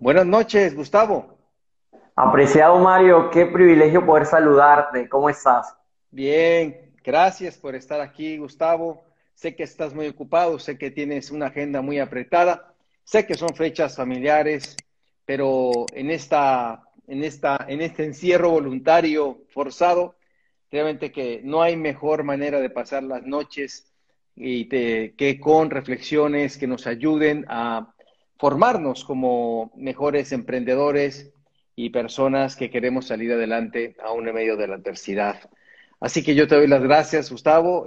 Buenas noches, Gustavo. Apreciado Mario, qué privilegio poder saludarte. ¿Cómo estás? Bien, gracias por estar aquí, Gustavo. Sé que estás muy ocupado, sé que tienes una agenda muy apretada, sé que son fechas familiares, pero en este encierro voluntario forzado, realmente que no hay mejor manera de pasar las noches que con reflexiones que nos ayuden a formarnos como mejores emprendedores y personas que queremos salir adelante aún en medio de la adversidad. Así que yo te doy las gracias, Gustavo.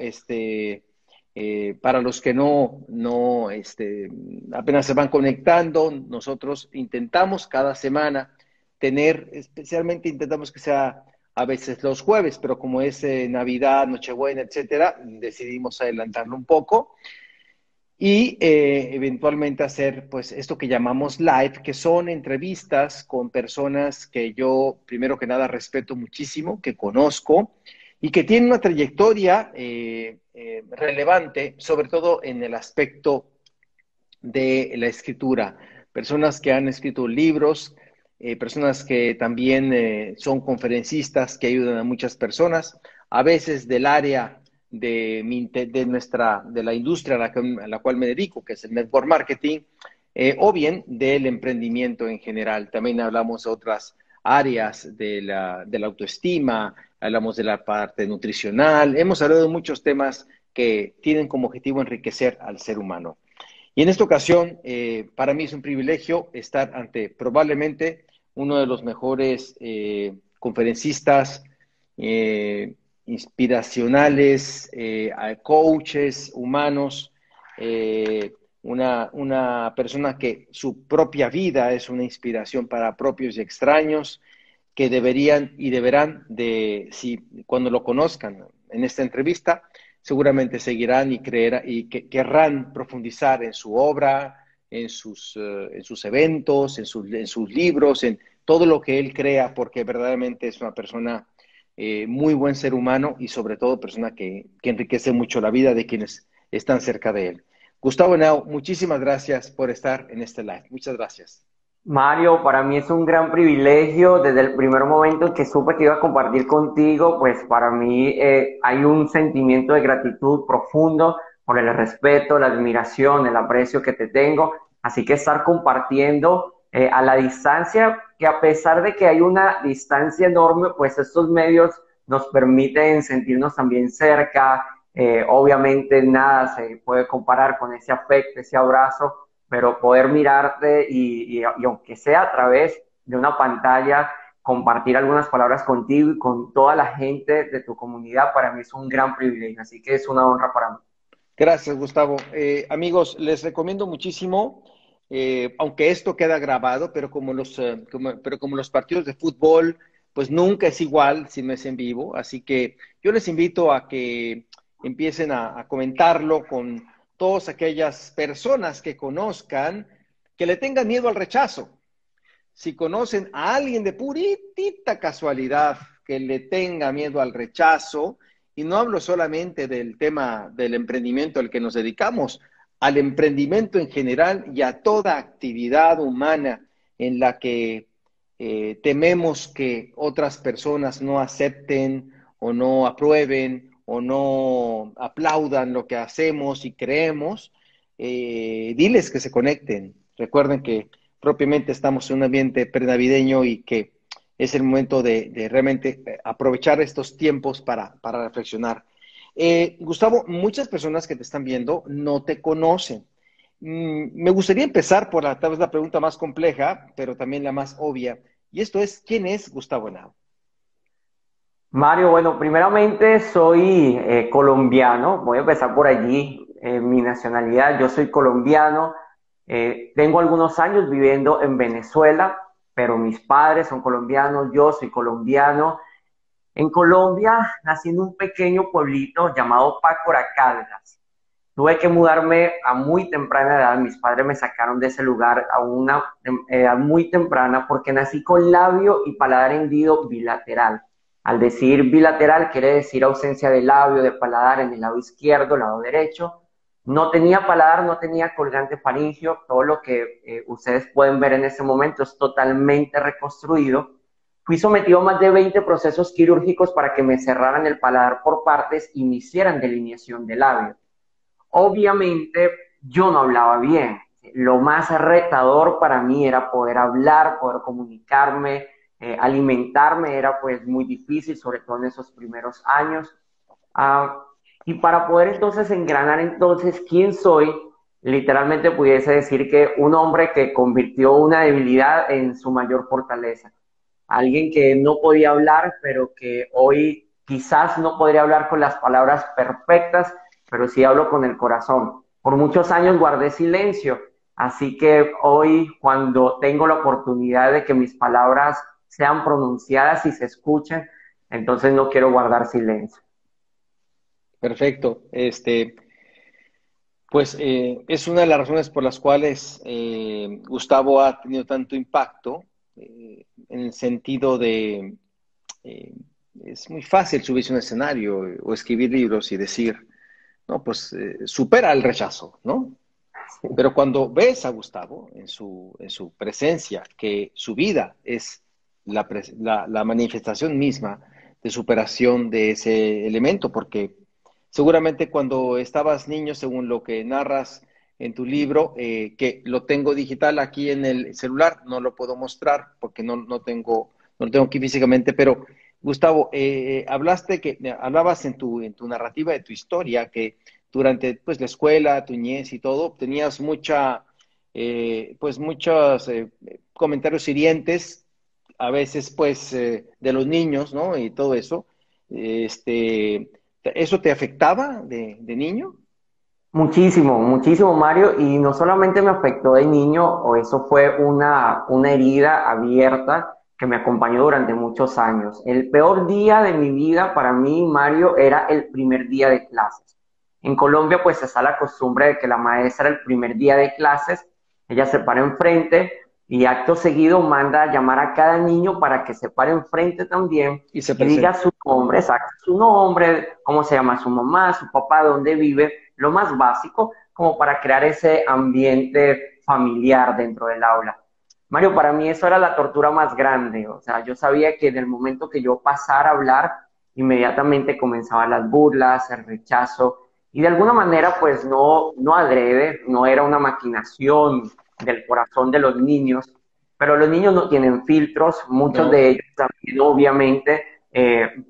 Para los que apenas se van conectando, nosotros intentamos cada semana tener, especialmente intentamos que sea a veces los jueves, pero como es Navidad, Nochebuena, etcétera, decidimos adelantarlo un poco y eventualmente hacer pues esto que llamamos live, que son entrevistas con personas que yo primero que nada respeto muchísimo, que conozco y que tienen una trayectoria relevante, sobre todo en el aspecto de la escritura. Personas que han escrito libros, personas que también son conferencistas que ayudan a muchas personas, a veces del área de la industria a la cual me dedico, que es el network marketing, o bien del emprendimiento en general. También hablamos de otras áreas de la autoestima, hablamos de la parte nutricional, hemos hablado de muchos temas que tienen como objetivo enriquecer al ser humano. Y en esta ocasión, para mí es un privilegio estar ante probablemente uno de los mejores conferencistas, inspiracionales, coaches humanos, una persona que su propia vida es una inspiración para propios y extraños, que deberían y deberán de, si cuando lo conozcan en esta entrevista, seguramente seguirán y creerán y que, querrán profundizar en su obra, en sus eventos, en sus libros, en todo lo que él crea, porque verdaderamente es una persona muy buen ser humano y sobre todo persona que enriquece mucho la vida de quienes están cerca de él. Gustavo Henao, muchísimas gracias por estar en este live. Muchas gracias. Mario, para mí es un gran privilegio. Desde el primer momento en que supe que iba a compartir contigo, pues para mí hay un sentimiento de gratitud profundo por el respeto, la admiración, el aprecio que te tengo. Así que estar compartiendo a la distancia, que a pesar de que hay una distancia enorme, pues estos medios nos permiten sentirnos también cerca. Obviamente nada se puede comparar con ese afecto, ese abrazo, pero poder mirarte y aunque sea a través de una pantalla, compartir algunas palabras contigo y con toda la gente de tu comunidad, para mí es un gran privilegio, así que es una honra para mí. Gracias, Gustavo. Amigos, les recomiendo muchísimo, aunque esto queda grabado, pero como los partidos de fútbol, pues nunca es igual si no es en vivo. Así que yo les invito a que empiecen a comentarlo con todas aquellas personas que conozcan que le tengan miedo al rechazo. Si conocen a alguien de puritita casualidad que le tenga miedo al rechazo, y no hablo solamente del tema del emprendimiento al que nos dedicamos, al emprendimiento en general y a toda actividad humana en la que tememos que otras personas no acepten o no aprueben o no aplaudan lo que hacemos y creemos, diles que se conecten. Recuerden que propiamente estamos en un ambiente prenavideño y que es el momento de realmente aprovechar estos tiempos para reflexionar. Gustavo, muchas personas que te están viendo no te conocen. Me gustaría empezar por tal vez la pregunta más compleja, pero también la más obvia. Y esto es, ¿quién es Gustavo Henao? Mario, bueno, primeramente soy colombiano, voy a empezar por allí, mi nacionalidad, yo soy colombiano, tengo algunos años viviendo en Venezuela, pero mis padres son colombianos, yo soy colombiano. En Colombia nací en un pequeño pueblito llamado Pácora Caldas. Tuve que mudarme a muy temprana edad, mis padres me sacaron de ese lugar a una edad muy temprana porque nací con labio y paladar hendido bilateral. Al decir bilateral quiere decir ausencia de labio, de paladar en el lado izquierdo, lado derecho. No tenía paladar, no tenía colgante faríngeo, todo lo que ustedes pueden ver en este momento es totalmente reconstruido. Fui sometido a más de 20 procesos quirúrgicos para que me cerraran el paladar por partes y me hicieran delineación de labio. Obviamente yo no hablaba bien. Lo más retador para mí era poder hablar, poder comunicarme, alimentarme era pues muy difícil, sobre todo en esos primeros años. Ah, y para poder entonces engranar entonces quién soy, literalmente pudiese decir que un hombre que convirtió una debilidad en su mayor fortaleza. Alguien que no podía hablar, pero que hoy quizás no podría hablar con las palabras perfectas, pero sí hablo con el corazón. Por muchos años guardé silencio, así que hoy cuando tengo la oportunidad de que mis palabras sean pronunciadas y se escuchen, entonces no quiero guardar silencio. Perfecto. Pues es una de las razones por las cuales Gustavo ha tenido tanto impacto, en el sentido de, eh, es muy fácil subirse a un escenario o escribir libros y decir, no, pues supera el rechazo, ¿no? Pero cuando ves a Gustavo en su presencia, que su vida es la manifestación misma de superación de ese elemento, porque seguramente cuando estabas niño, según lo que narras en tu libro, que lo tengo digital aquí en el celular, no lo puedo mostrar porque no lo tengo aquí físicamente, pero Gustavo, hablabas en tu narrativa de tu historia que durante pues la escuela, tu niñez y todo, tenías pues muchos comentarios hirientes, a veces pues de los niños, ¿no? Y todo eso. ¿Eso te afectaba de niño? Muchísimo, muchísimo, Mario, y no solamente me afectó de niño, o eso fue una herida abierta que me acompañó durante muchos años. El peor día de mi vida para mí, Mario, era el primer día de clases. En Colombia, pues está la costumbre de que la maestra el primer día de clases, ella se para enfrente y acto seguido manda a llamar a cada niño para que se pare enfrente también Y se y diga presenta. su nombre, exacto, su nombre, cómo se llama su mamá, su papá, dónde vive, lo más básico, como para crear ese ambiente familiar dentro del aula. Mario, para mí eso era la tortura más grande, o sea, yo sabía que en el momento que yo pasara a hablar, inmediatamente comenzaban las burlas, el rechazo, y de alguna manera, pues no adrede, no era una maquinación del corazón de los niños, pero los niños no tienen filtros, muchos de No, ellos también obviamente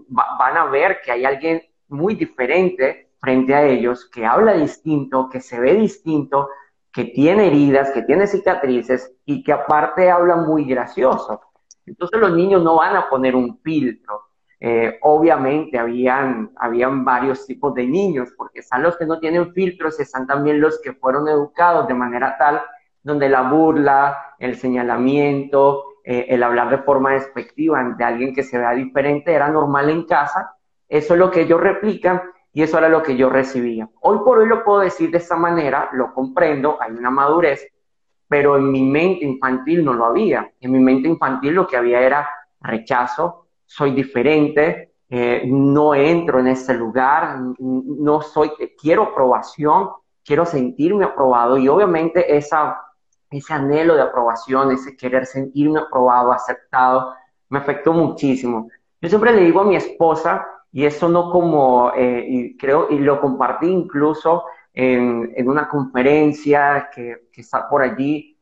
van a ver que hay alguien muy diferente frente a ellos, que habla distinto, que se ve distinto, que tiene heridas, que tiene cicatrices y que aparte habla muy gracioso. Entonces los niños no van a poner un filtro. Obviamente habían varios tipos de niños, porque están los que no tienen filtros, están también los que fueron educados de manera tal donde la burla, el señalamiento, el hablar de forma despectiva ante alguien que se vea diferente era normal en casa. Eso es lo que ellos replican y eso era lo que yo recibía. Hoy por hoy lo puedo decir de esta manera, lo comprendo, hay una madurez, pero en mi mente infantil no lo había. En mi mente infantil lo que había era rechazo, soy diferente, no entro en este lugar, no soy, quiero aprobación, quiero sentirme aprobado y obviamente ese anhelo de aprobación, ese querer sentirme aprobado, aceptado, me afectó muchísimo. Yo siempre le digo a mi esposa, y eso no como, y creo, y lo compartí incluso en una conferencia que está por allí.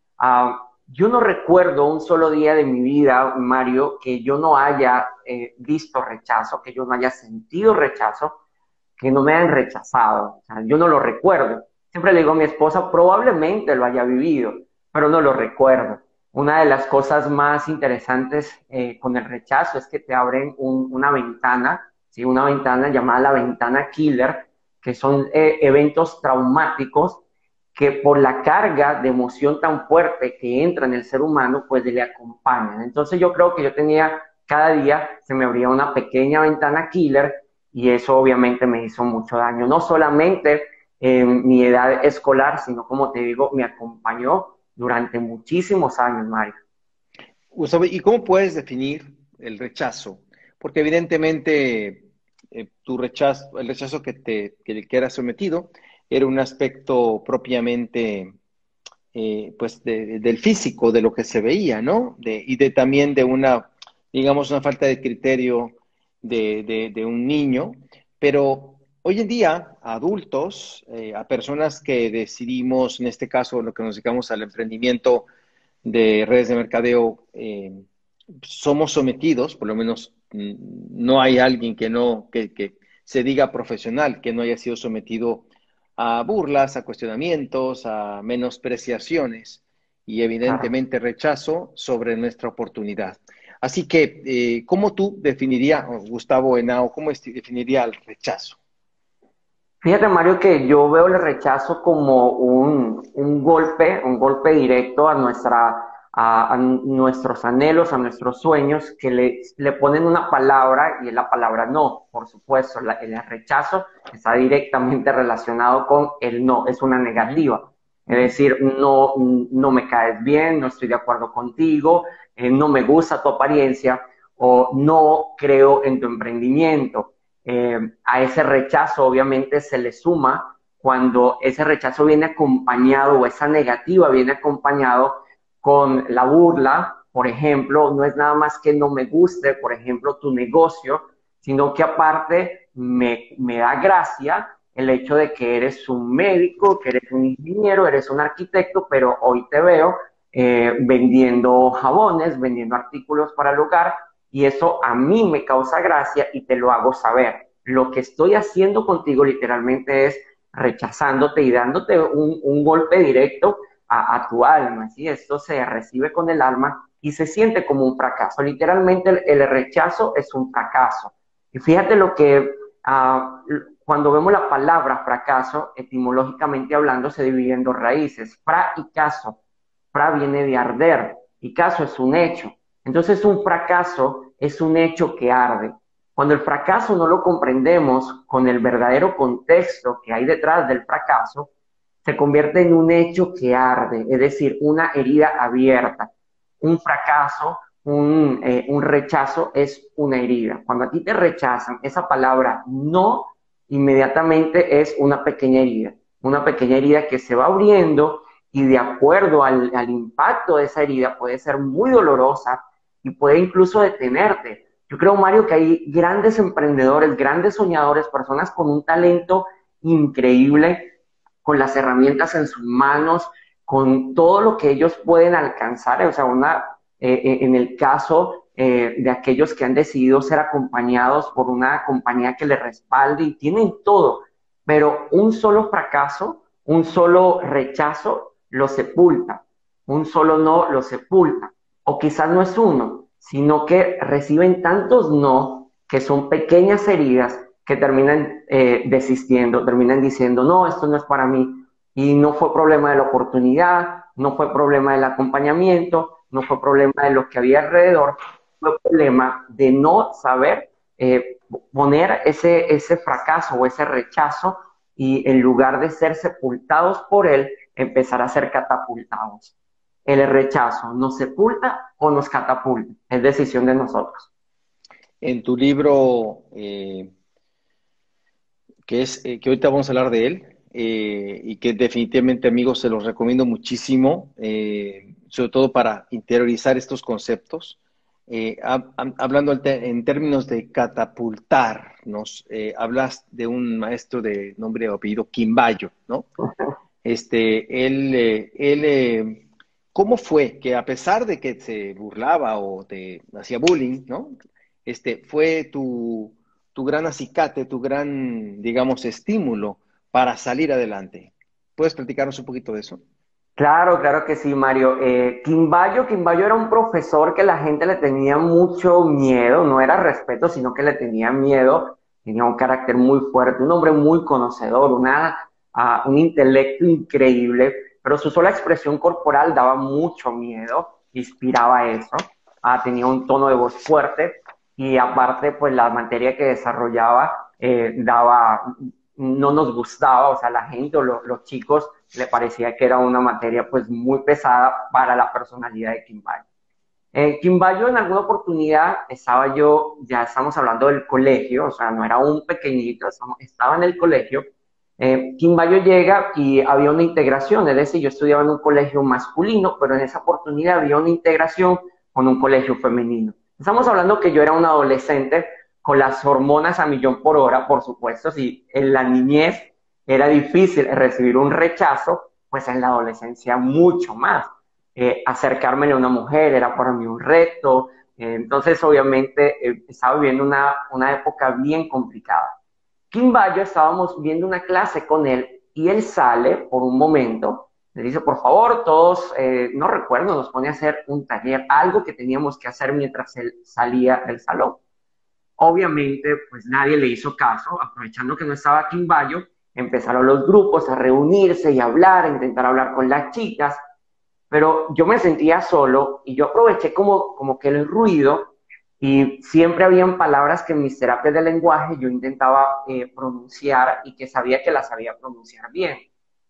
Yo no recuerdo un solo día de mi vida, Mario, que yo no haya visto rechazo, que yo no haya sentido rechazo, que no me hayan rechazado. O sea, yo no lo recuerdo. Siempre le digo a mi esposa, probablemente lo haya vivido, pero no lo recuerdo. Una de las cosas más interesantes con el rechazo es que te abren una ventana, ¿sí? Una ventana llamada la ventana killer, que son eventos traumáticos que por la carga de emoción tan fuerte que entra en el ser humano, pues le acompañan. Entonces yo creo que yo tenía, cada día se me abría una pequeña ventana killer y eso obviamente me hizo mucho daño, no solamente en mi edad escolar, sino como te digo, me acompañó durante muchísimos años, Mario. Gustavo, ¿y cómo puedes definir el rechazo? Porque evidentemente el rechazo que era sometido era un aspecto propiamente pues del físico, de lo que se veía, ¿no? Y de también de una, digamos, una falta de criterio de un niño, pero hoy en día, a adultos, a personas que decidimos, en este caso, lo que nos dedicamos al emprendimiento de redes de mercadeo, somos sometidos, por lo menos no hay alguien que no, que se diga profesional, que no haya sido sometido a burlas, a cuestionamientos, a menospreciaciones y Claro. evidentemente rechazo sobre nuestra oportunidad. Así que, ¿cómo tú definirías, Gustavo Henao, cómo definiría el rechazo? Fíjate, Mario, que yo veo el rechazo como un golpe directo a a nuestros anhelos, a nuestros sueños, que le ponen una palabra y es la palabra no. Por supuesto, el rechazo está directamente relacionado con el no, es una Ujú, negativa. Es ujú. decir, no, no me caes bien, no estoy de acuerdo contigo, no me gusta tu apariencia o no creo en tu emprendimiento. A ese rechazo obviamente se le suma cuando ese rechazo viene acompañado o esa negativa viene acompañado con la burla, por ejemplo, no es nada más que no me guste, por ejemplo, tu negocio, sino que aparte me da gracia el hecho de que eres un médico, que eres un ingeniero, eres un arquitecto, pero hoy te veo vendiendo jabones, vendiendo artículos para el hogar, y eso a mí me causa gracia y te lo hago saber. Lo que estoy haciendo contigo literalmente es rechazándote y dándote un golpe directo tu alma, ¿sí? Esto se recibe con el alma y se siente como un fracaso. Literalmente el rechazo es un fracaso. Y fíjate lo que cuando vemos la palabra fracaso, etimológicamente hablando, se divide en dos raíces, fra y caso. Fra viene de arder y caso es un hecho. Entonces un fracaso es un hecho que arde. Cuando el fracaso no lo comprendemos con el verdadero contexto que hay detrás del fracaso, se convierte en un hecho que arde, es decir, una herida abierta. Un fracaso, un rechazo es una herida. Cuando a ti te rechazan, esa palabra no inmediatamente es una pequeña herida que se va abriendo y de acuerdo al impacto de esa herida puede ser muy dolorosa y puede incluso detenerte. Yo creo, Mario, que hay grandes emprendedores, grandes soñadores, personas con un talento increíble, con las herramientas en sus manos, con todo lo que ellos pueden alcanzar. O sea, en el caso de aquellos que han decidido ser acompañados por una compañía que les respalde y tienen todo, pero un solo fracaso, un solo rechazo lo sepulta, un solo no lo sepulta. O quizás no es uno, sino que reciben tantos no que son pequeñas heridas que terminan desistiendo, terminan diciendo, no, esto no es para mí. Y no fue problema de la oportunidad, no fue problema del acompañamiento, no fue problema de lo que había alrededor, fue problema de no saber poner ese fracaso o ese rechazo y en lugar de ser sepultados por él, empezar a ser catapultados. El rechazo nos sepulta o nos catapulta, es decisión de nosotros. En tu libro, que ahorita vamos a hablar de él, y que definitivamente, amigos, se los recomiendo muchísimo, sobre todo para interiorizar estos conceptos. Hablando en términos de catapultarnos, hablas de un maestro de nombre o apellido Quimbayo, ¿no? ¿Cómo fue que a pesar de que se burlaba o te hacía bullying, ¿no? Fue tu gran acicate, tu gran, digamos, estímulo para salir adelante. ¿Puedes platicarnos un poquito de eso? Claro, claro que sí, Mario. Quimbayo era un profesor que la gente le tenía mucho miedo, no era respeto, sino que le tenía miedo, tenía un carácter muy fuerte, un hombre muy conocedor, un intelecto increíble, pero su sola expresión corporal daba mucho miedo, inspiraba eso. Tenía un tono de voz fuerte y aparte, pues la materia que desarrollaba no nos gustaba, o sea, la gente o los chicos le parecía que era una materia pues muy pesada para la personalidad de Quimbayo. Quimbayo en alguna oportunidad ya estamos hablando del colegio, o sea, no era un pequeñito, estaba en el colegio Quimbayo llega y había una integración, es decir, yo estudiaba en un colegio masculino, pero en esa oportunidad había una integración con un colegio femenino. Estamos hablando que yo era un adolescente con las hormonas a millón por hora, por supuesto, si en la niñez era difícil recibir un rechazo, pues en la adolescencia mucho más. Acercarme a una mujer era para mí un reto, entonces obviamente estaba viviendo una época bien complicada. Quimbayo estábamos viendo una clase con él y él sale por un momento, le dice, por favor, todos, no recuerdo, nos pone a hacer un taller, algo que teníamos que hacer mientras él salía del salón. Obviamente, pues nadie le hizo caso, aprovechando que no estaba Quimbayo, empezaron los grupos a reunirse y a hablar, a intentar hablar con las chicas, pero yo me sentía solo y yo aproveché como que el ruido y siempre habían palabras que en mis terapias de lenguaje yo intentaba pronunciar y que sabía que las sabía pronunciar bien.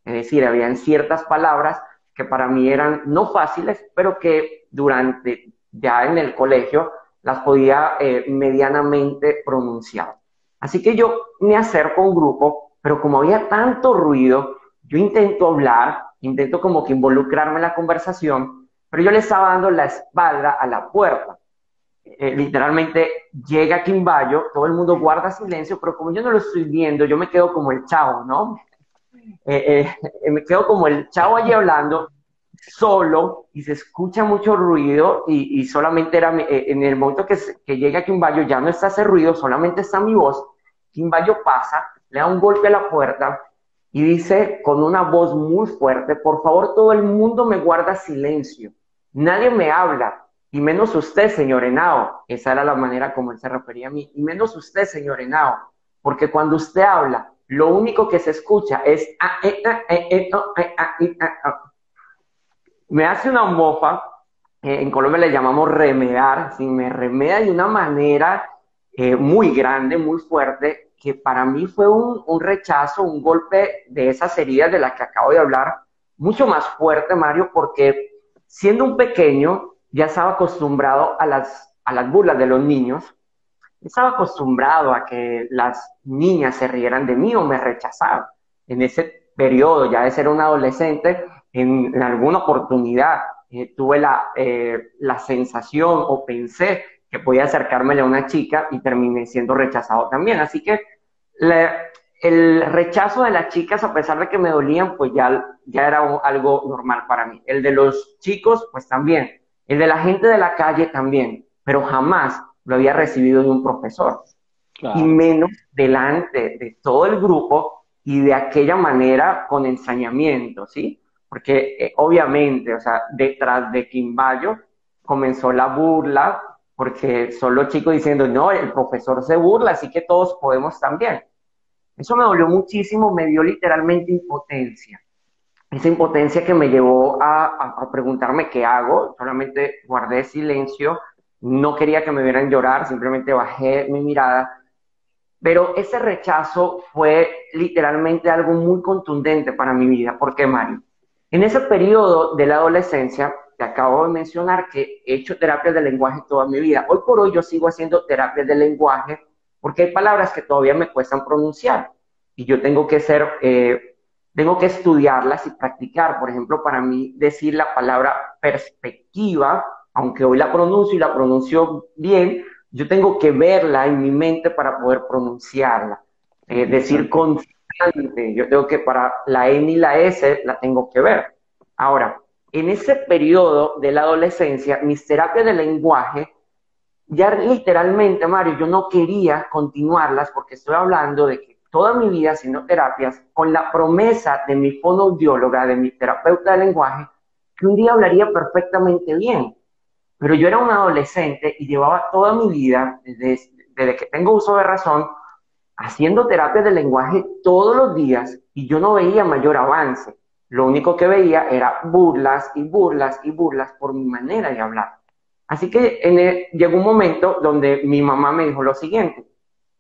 Es decir, habían ciertas palabras que para mí eran no fáciles, pero que durante ya en el colegio las podía medianamente pronunciar. Así que yo me acerco a un grupo, pero como había tanto ruido, yo intento hablar, intento como que involucrarme en la conversación, pero yo le estaba dando la espalda a la puerta. Literalmente llega Quimbayo, todo el mundo guarda silencio, pero como yo no lo estoy viendo, yo me quedo como el chavo, ¿no? Me quedo como el chavo allí hablando solo y se escucha mucho ruido y solamente era en el momento que llega Quimbayo ya no está ese ruido, solamente está mi voz. Quimbayo pasa, le da un golpe a la puerta y dice con una voz muy fuerte, por favor todo el mundo me guarda silencio, nadie me habla, y menos usted, señor Henao. Esa era la manera como él se refería a mí, y menos usted, señor Henao, porque cuando usted habla, lo único que se escucha es me hace una mofa, en Colombia le llamamos remedar, si me remeda de una manera muy grande, muy fuerte, que para mí fue un rechazo, un golpe de esas heridas de las que acabo de hablar, mucho más fuerte, Mario, porque siendo un pequeño ya estaba acostumbrado a las burlas de los niños, estaba acostumbrado a que las niñas se rieran de mí o me rechazaran. En ese periodo, ya de ser un adolescente, en alguna oportunidad tuve la sensación o pensé que podía acercármele a una chica y terminé siendo rechazado también. Así que el rechazo de las chicas, a pesar de que me dolían, pues ya era algo normal para mí. El de los chicos, pues también. El de la gente de la calle también. Pero jamás lo había recibido de un profesor. Y Claro. menos delante de todo el grupo y de aquella manera con ensañamiento, ¿sí? Porque obviamente, o sea, detrás de Quimbayo comenzó la burla, porque son los chicos diciendo, no, el profesor se burla, así que todos podemos también. Eso me dolió muchísimo, me dio literalmente impotencia. Esa impotencia que me llevó a preguntarme qué hago, solamente guardé silencio, no quería que me vieran llorar, simplemente bajé mi mirada, pero ese rechazo fue literalmente algo muy contundente para mi vida. ¿Por qué, Mario? En ese periodo de la adolescencia, te acabo de mencionar que he hecho terapias de lenguaje toda mi vida. Hoy por hoy yo sigo haciendo terapias de lenguaje porque hay palabras que todavía me cuestan pronunciar y yo tengo que estudiarlas y practicar. Por ejemplo, para mí decir la palabra perspectiva, aunque hoy la pronuncio y la pronuncio bien, yo tengo que verla en mi mente para poder pronunciarla. Decir Interesante. constante, yo tengo que para la N y la S la tengo que ver. Ahora, en ese periodo de la adolescencia, mis terapias de lenguaje, ya literalmente, Mario, yo no quería continuarlas porque estoy hablando de que toda mi vida haciendo terapias con la promesa de mi fonoaudióloga, de mi terapeuta de lenguaje, que un día hablaría perfectamente bien. Pero yo era un adolescente y llevaba toda mi vida, desde que tengo uso de razón, haciendo terapia de lenguaje todos los días y yo no veía mayor avance. Lo único que veía era burlas y burlas y burlas por mi manera de hablar. Así que llegó un momento donde mi mamá me dijo lo siguiente.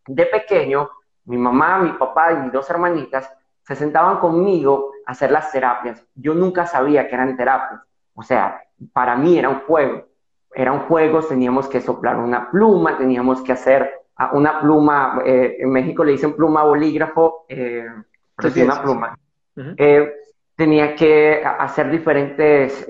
De pequeño, mi mamá, mi papá y mis dos hermanitas se sentaban conmigo a hacer las terapias. Yo nunca sabía que eran terapias. O sea, para mí era un juego. Eran juegos, teníamos que soplar una pluma, teníamos que hacer una pluma, en México le dicen pluma bolígrafo, pero Sí, sí sí, una sí, sí. pluma. Ujú. Eh, Tenía que hacer diferentes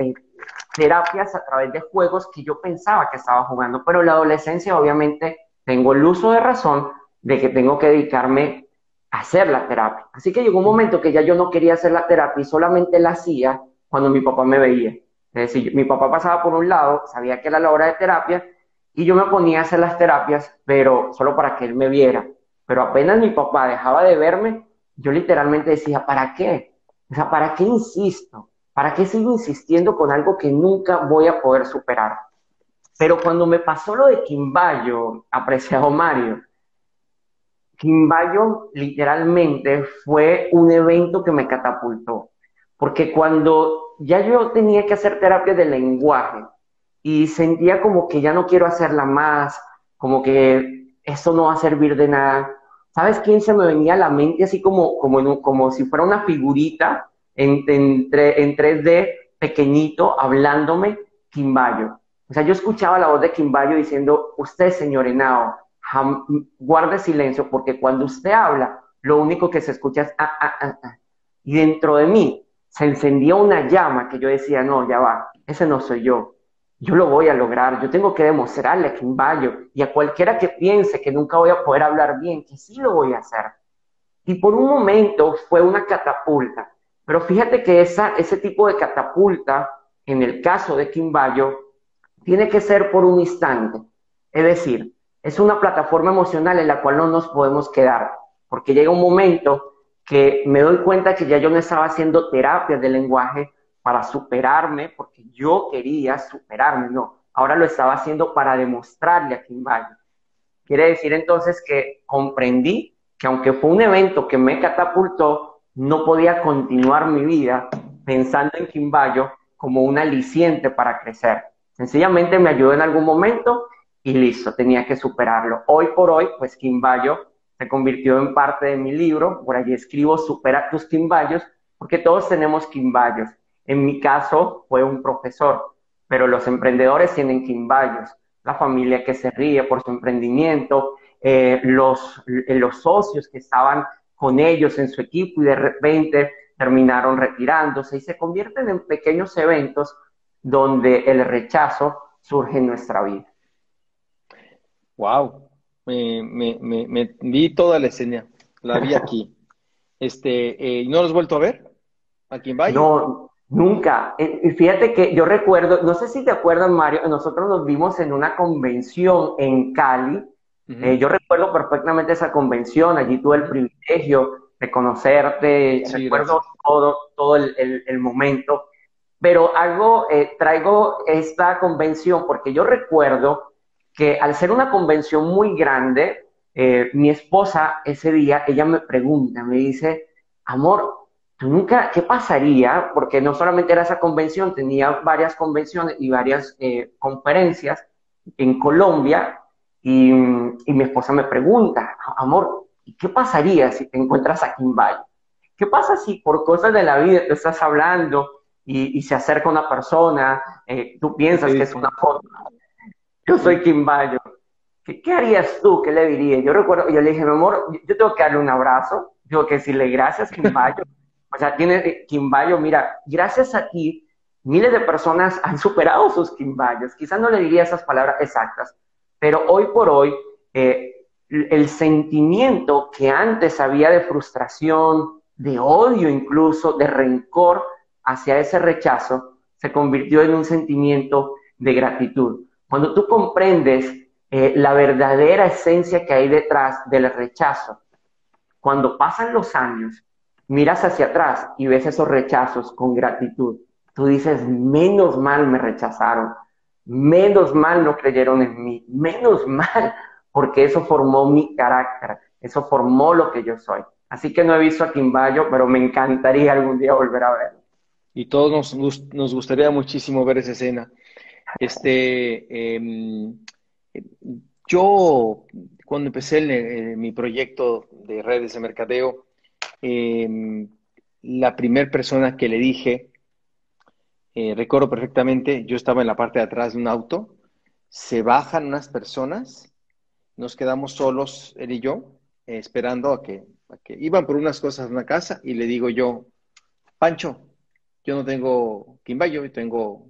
terapias a través de juegos que yo pensaba que estaba jugando, pero en la adolescencia obviamente tengo el uso de razón de que tengo que dedicarme a hacer la terapia. Así que llegó un Ujú. momento que ya yo no quería hacer la terapia y solamente la hacía cuando mi papá me veía. Es decir, mi papá pasaba por un lado, sabía que era la hora de terapia y yo me ponía a hacer las terapias, pero solo para que él me viera. Pero apenas mi papá dejaba de verme, yo literalmente decía, ¿para qué? O sea, ¿para qué insisto? ¿Para qué sigo insistiendo con algo que nunca voy a poder superar? Pero cuando me pasó lo de Quimbayo, apreciado Mario, Quimbayo literalmente fue un evento que me catapultó. Porque cuando ya yo tenía que hacer terapia de lenguaje y sentía como que ya no quiero hacerla más, como que esto no va a servir de nada, ¿sabes quién se me venía a la mente así como si fuera una figurita en 3D pequeñito hablándome? Quimbayo. O sea, yo escuchaba la voz de Quimbayo diciendo, usted, señor Henao, guarde silencio porque cuando usted habla, lo único que se escucha es ah, ah, ah, ah. Y dentro de mí se encendía una llama que yo decía, no, ya va, ese no soy yo. Yo lo voy a lograr, yo tengo que demostrarle a Quimbayo y a cualquiera que piense que nunca voy a poder hablar bien, que sí lo voy a hacer. Y por un momento fue una catapulta. Pero fíjate que ese tipo de catapulta, en el caso de Quimbayo, tiene que ser por un instante. Es decir, es una plataforma emocional en la cual no nos podemos quedar, porque llega un momento que me doy cuenta que ya yo no estaba haciendo terapia de lenguaje para superarme, porque yo quería superarme, no. Ahora lo estaba haciendo para demostrarle a Quimbayo. Quiere decir entonces que comprendí que aunque fue un evento que me catapultó, no podía continuar mi vida pensando en Quimbayo como un aliciente para crecer. Sencillamente me ayudó en algún momento y listo, tenía que superarlo. Hoy por hoy, pues Quimbayo se convirtió en parte de mi libro. Por allí escribo Supera tus Quimbayos, porque todos tenemos Quimbayos. En mi caso fue un profesor, pero los emprendedores tienen Quimbayos, la familia que se ríe por su emprendimiento, los socios que estaban con ellos en su equipo y de repente terminaron retirándose y se convierten en pequeños eventos donde el rechazo surge en nuestra vida. Wow. Me vi toda la escena. La vi aquí. ¿No lo has vuelto a ver? Aquí en Bayo. No, nunca. Y fíjate que yo recuerdo, no sé si te acuerdas, Mario, nosotros nos vimos en una convención en Cali. Ujú. Yo recuerdo perfectamente esa convención, allí tuve el Ujú. privilegio de conocerte, Sí, recuerdo gracias. todo el momento, pero traigo esta convención porque yo recuerdo que al ser una convención muy grande, mi esposa ese día, ella me pregunta, me dice, amor, ¿tú nunca, qué pasaría? Porque no solamente era esa convención, tenía varias convenciones y varias conferencias en Colombia y mi esposa me pregunta, amor, ¿qué pasaría si te encuentras aquí en Valle? ¿Qué pasa si por cosas de la vida tú estás hablando y se acerca una persona, tú Y te piensas que es una dice, foto, yo soy sí. Quimbayo? ¿Qué harías tú? ¿Qué le dirías? Yo recuerdo, yo le dije, mi amor, yo tengo que darle un abrazo, tengo que decirle gracias, Quimbayo. O sea, tiene Quimbayo, mira, gracias a ti, miles de personas han superado sus Quimbayos. Quizás no le diría esas palabras exactas, pero hoy por hoy, el sentimiento que antes había de frustración, de odio incluso, de rencor hacia ese rechazo, se convirtió en un sentimiento de gratitud. Cuando tú comprendes la verdadera esencia que hay detrás del rechazo, cuando pasan los años, miras hacia atrás y ves esos rechazos con gratitud. Tú dices, menos mal me rechazaron, menos mal no creyeron en mí, menos mal, porque eso formó mi carácter, eso formó lo que yo soy. Así que no he visto a Quimbayo, pero me encantaría algún día volver a verlo. Y todos nos gustaría muchísimo ver esa escena. Este, em, yo, cuando empecé mi proyecto de redes de mercadeo, em, la primera persona que le dije, recuerdo perfectamente, yo estaba en la parte de atrás de un auto, se bajan unas personas, nos quedamos solos, él y yo, esperando a que que iban por unas cosas a una casa y le digo yo, Pancho, yo no tengo Quimbayo, yo tengo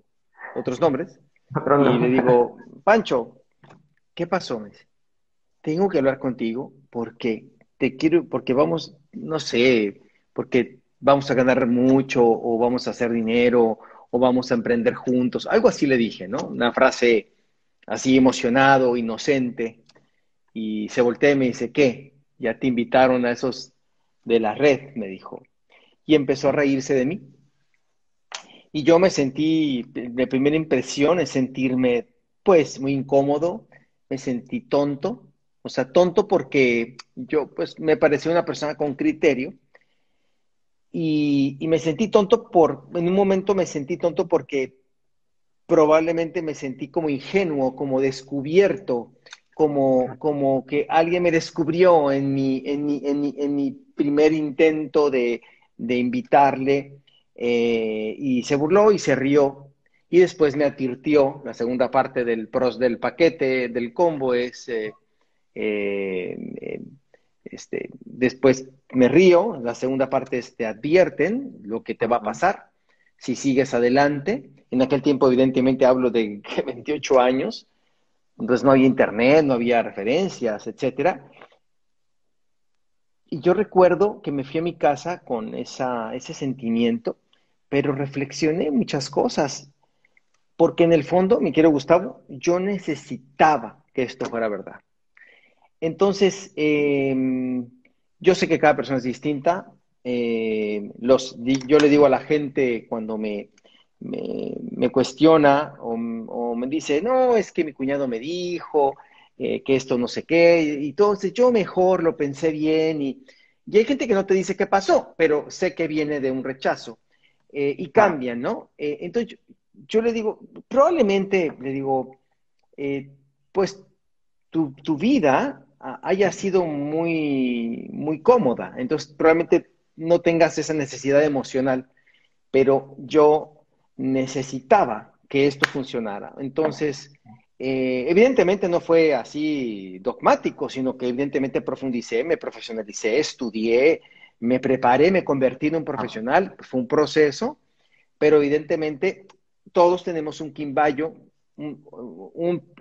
otros nombres, Otro y le no. digo, Pancho, ¿qué pasó? Me dice, tengo que hablar contigo porque te quiero, porque vamos, no sé, porque vamos a ganar mucho o vamos a hacer dinero o vamos a emprender juntos. Algo así le dije, ¿no? Una frase así emocionado, inocente. Y se voltea y me dice, ¿qué? Ya te invitaron a esos de la red, me dijo. Y empezó a reírse de mí. Y yo me sentí, de primera impresión es sentirme pues muy incómodo, me sentí tonto, o sea, tonto porque yo pues me parecía una persona con criterio y me sentí tonto en un momento me sentí tonto porque probablemente me sentí como ingenuo, como descubierto, como que alguien me descubrió en mi primer intento de invitarle y se burló y se rió. Y después me advirtió, la segunda parte del pros del paquete, del combo es, eh, después me río, la segunda parte es te advierten lo que te va a Ajá. pasar si sigues adelante. En aquel tiempo, evidentemente, hablo de 28 años, entonces no había internet, no había referencias, etcétera. Y yo recuerdo que me fui a mi casa con ese sentimiento, pero reflexioné muchas cosas, porque en el fondo, mi querido Gustavo, yo necesitaba que esto fuera verdad. Entonces, yo sé que cada persona es distinta. Yo le digo a la gente cuando me cuestiona o me dice, no, es que mi cuñado me dijo que esto no sé qué, y entonces yo mejor lo pensé bien y hay gente que no te dice qué pasó, pero sé que viene de un rechazo y Claro. cambian, ¿no? Entonces yo le digo, probablemente le digo, eh, pues tu vida haya sido muy cómoda, entonces probablemente no tengas esa necesidad emocional, pero yo necesitaba que esto funcionara. Entonces, evidentemente no fue así dogmático, sino que evidentemente profundicé, me profesionalicé, estudié, me preparé, me convertí en un Ah, profesional, fue un proceso, pero evidentemente todos tenemos un quimbayo,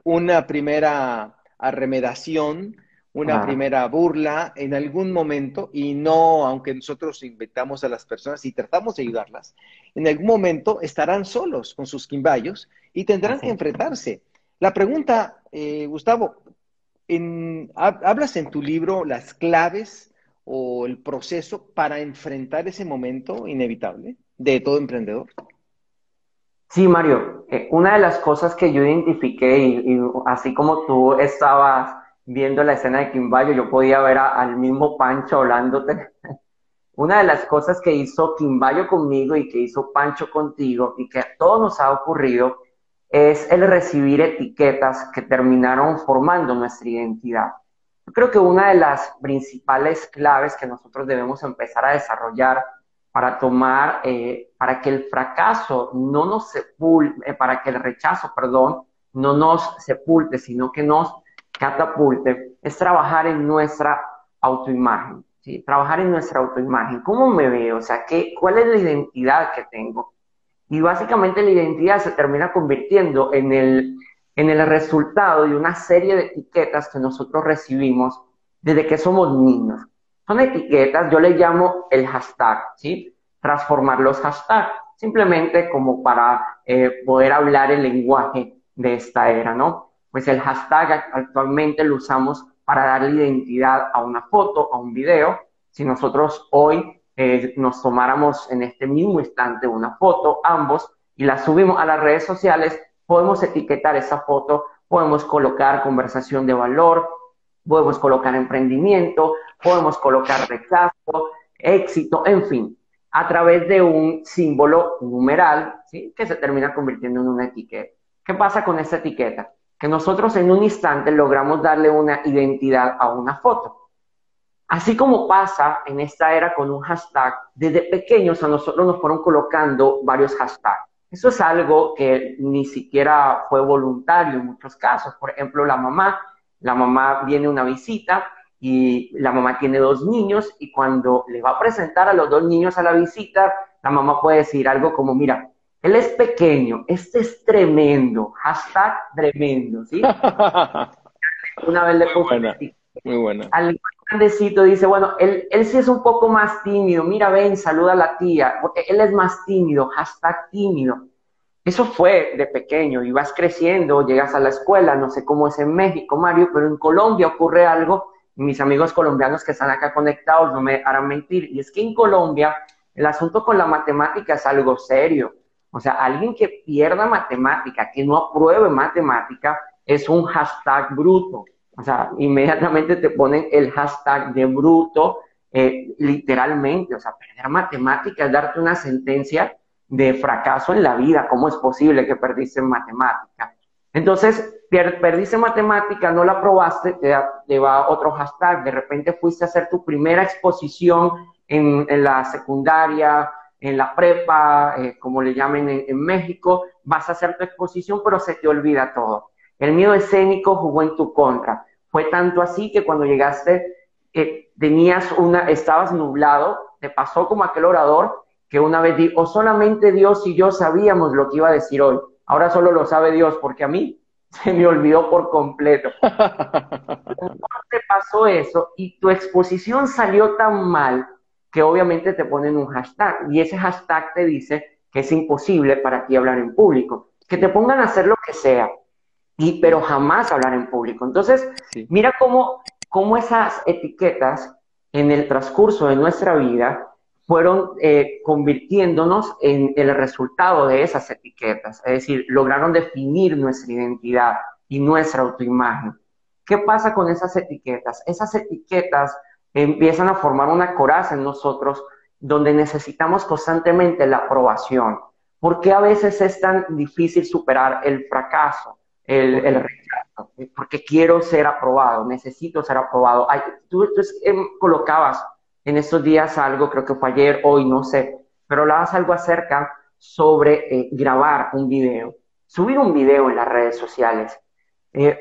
una primera arremedación, una claro. primera burla en algún momento, y no, aunque nosotros invitamos a las personas y tratamos de ayudarlas, en algún momento estarán solos con sus quimbayos y tendrán Así que es. enfrentarse. La pregunta, Gustavo, ¿hablas en tu libro las claves o el proceso para enfrentar ese momento inevitable de todo emprendedor? Sí, Mario, una de las cosas que yo identifiqué y así como tú estabas viendo la escena de Quimbayo, yo podía ver al mismo Pancho hablándote. Una de las cosas que hizo Quimbayo conmigo y que hizo Pancho contigo y que a todos nos ha ocurrido es el recibir etiquetas que terminaron formando nuestra identidad. Yo creo que una de las principales claves que nosotros debemos empezar a desarrollar para tomar, para que el fracaso no nos sepulte, para que el rechazo, perdón, no nos sepulte, sino que nos catapulte, es trabajar en nuestra autoimagen, ¿sí? Trabajar en nuestra autoimagen. ¿Cómo me veo? O sea, ¿cuál es la identidad que tengo? Y básicamente la identidad se termina convirtiendo en el resultado de una serie de etiquetas que nosotros recibimos desde que somos niños. Son etiquetas, yo le llamo el hashtag, ¿sí? Transformar los hashtags, simplemente como para poder hablar el lenguaje de esta era, ¿no? Pues el hashtag actualmente lo usamos para darle identidad a una foto, a un video. Si nosotros hoy nos tomáramos en este mismo instante una foto, ambos, y la subimos a las redes sociales, podemos etiquetar esa foto, podemos colocar conversación de valor, podemos colocar emprendimiento, podemos colocar rechazo, éxito, en fin, a través de un símbolo numeral, ¿sí? Que se termina convirtiendo en una etiqueta. ¿Qué pasa con esta etiqueta? Que nosotros en un instante logramos darle una identidad a una foto. Así como pasa en esta era con un hashtag, desde pequeños a nosotros nos fueron colocando varios hashtags. Eso es algo que ni siquiera fue voluntario en muchos casos. Por ejemplo, la mamá viene a una visita y la mamá tiene 2 niños y cuando le va a presentar a los 2 niños a la visita, la mamá puede decir algo como, mira, él es pequeño, este es tremendo, hashtag tremendo, ¿sí? Una vez le Muy puse buena, muy buena. al grandecito, dice, bueno, él sí es un poco más tímido, mira, ven, saluda a la tía, porque él es más tímido, hashtag tímido. Eso fue de pequeño y vas creciendo, llegas a la escuela, no sé cómo es en México, Mario, pero en Colombia ocurre algo, y mis amigos colombianos que están acá conectados no me harán mentir, y es que en Colombia el asunto con la matemática es algo serio. O sea, alguien que pierda matemática, que no apruebe matemática, es un hashtag bruto. O sea, inmediatamente te ponen el hashtag de bruto, literalmente. O sea, perder matemática es darte una sentencia de fracaso en la vida. ¿Cómo es posible que perdiste en matemática? Entonces, perdiste matemática, no la aprobaste, te va otro hashtag. De repente fuiste a hacer tu primera exposición en la secundaria, en la prepa, como le llamen en México, vas a hacer tu exposición, pero se te olvida todo. El miedo escénico jugó en tu contra. Fue tanto así que cuando llegaste, estabas nublado, te pasó como aquel orador que una vez dijo, solamente Dios y yo sabíamos lo que iba a decir hoy. Ahora solo lo sabe Dios, porque a mí se me olvidó por completo. Te pasó eso y tu exposición salió tan mal que obviamente te ponen un hashtag y ese hashtag te dice que es imposible para ti hablar en público, que te pongan a hacer lo que sea, pero jamás hablar en público. Entonces, Sí. mira cómo esas etiquetas en el transcurso de nuestra vida fueron convirtiéndonos en el resultado de esas etiquetas, es decir, lograron definir nuestra identidad y nuestra autoimagen. ¿Qué pasa con esas etiquetas? Esas etiquetas empiezan a formar una coraza en nosotros donde necesitamos constantemente la aprobación. ¿Por qué a veces es tan difícil superar el fracaso, el rechazo? Porque quiero ser aprobado, necesito ser aprobado. Ay, tú colocabas en estos días algo, creo que fue ayer, hoy, no sé, pero hablabas algo acerca sobre grabar un video, subir un video en las redes sociales.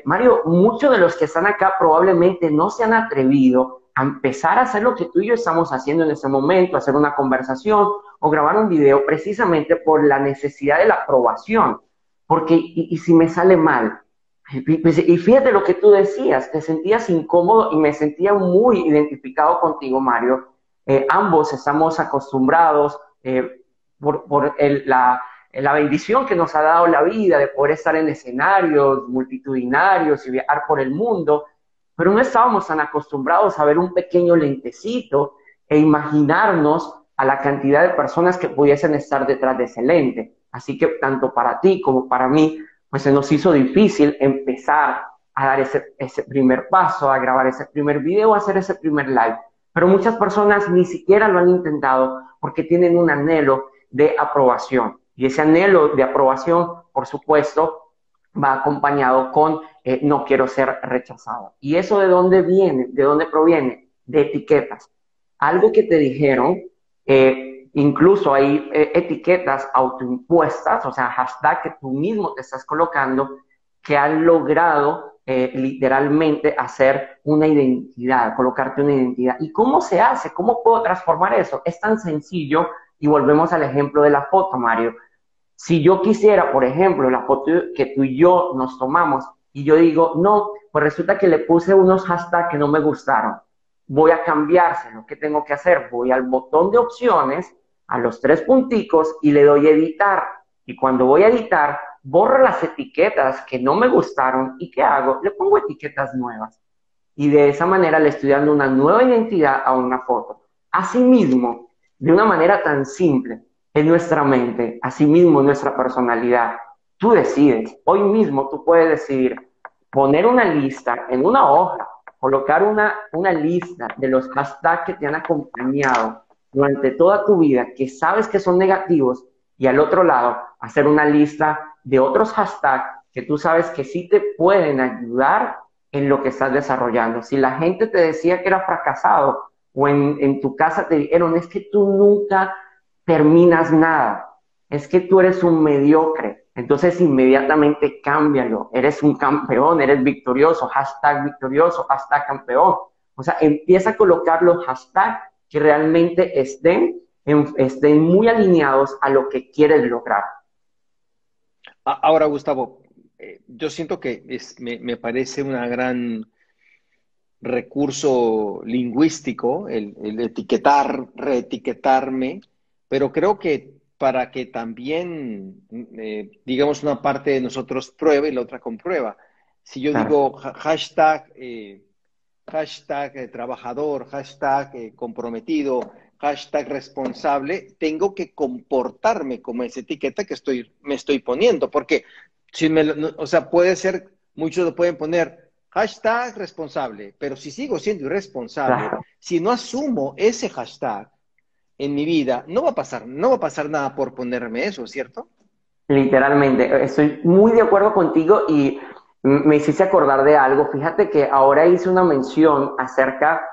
Mario, muchos de los que están acá probablemente no se han atrevido a empezar a hacer lo que tú y yo estamos haciendo en este momento, hacer una conversación o grabar un video precisamente por la necesidad de la aprobación. Porque, y si me sale mal, y fíjate lo que tú decías, te sentías incómodo y me sentía muy identificado contigo, Mario. Ambos estamos acostumbrados la bendición que nos ha dado la vida de poder estar en escenarios multitudinarios y viajar por el mundo, pero no estábamos tan acostumbrados a ver un pequeño lentecito e imaginarnos a la cantidad de personas que pudiesen estar detrás de ese lente. Así que tanto para ti como para mí, pues se nos hizo difícil empezar a dar ese primer paso, a grabar ese primer video, a hacer ese primer live. Pero muchas personas ni siquiera lo han intentado porque tienen un anhelo de aprobación. Y ese anhelo de aprobación, por supuesto, va acompañado con no quiero ser rechazado. ¿Y eso de dónde viene? ¿De dónde proviene? De etiquetas. Algo que te dijeron, incluso hay etiquetas autoimpuestas, o sea, hashtag que tú mismo te estás colocando, que han logrado literalmente hacer una identidad, colocarte una identidad. ¿Y cómo se hace? ¿Cómo puedo transformar eso? Es tan sencillo y volvemos al ejemplo de la foto, Mario. Si yo quisiera, por ejemplo, la foto que tú y yo nos tomamos y yo digo, no, pues resulta que le puse unos hashtags que no me gustaron, voy a cambiárselo. ¿Qué tengo que hacer? Voy al botón de opciones, a los 3 punticos y le doy editar. Y cuando voy a editar, borro las etiquetas que no me gustaron y ¿qué hago? Le pongo etiquetas nuevas. Y de esa manera le estoy dando una nueva identidad a una foto. Asimismo, de una manera tan simple, en nuestra mente, asimismo en nuestra personalidad, tú decides, hoy mismo tú puedes decidir poner una lista en una hoja, colocar una lista de los hashtags que te han acompañado durante toda tu vida, que sabes que son negativos, y al otro lado, hacer una lista de otros hashtags que tú sabes que sí te pueden ayudar en lo que estás desarrollando. Si la gente te decía que era fracasado o en tu casa te dijeron, es que tú nunca terminas nada, es que tú eres un mediocre, entonces inmediatamente cámbialo, eres un campeón, eres victorioso, hashtag campeón. O sea, empieza a colocar los hashtags que realmente estén muy alineados a lo que quieres lograr. Ahora, Gustavo, yo siento que me parece una gran recurso lingüístico el etiquetar, reetiquetarme, pero creo que para que también, digamos, una parte de nosotros pruebe y la otra comprueba. Si yo Claro, digo hashtag, hashtag trabajador, hashtag comprometido, hashtag responsable, tengo que comportarme como esa etiqueta que me estoy poniendo, porque si o sea, puede ser, muchos lo pueden poner hashtag responsable, pero si sigo siendo irresponsable, claro. si no asumo ese hashtag en mi vida, no va a pasar nada por ponerme eso, ¿cierto? Literalmente, estoy muy de acuerdo contigo y me hiciste acordar de algo. Fíjate que ahora hice una mención acerca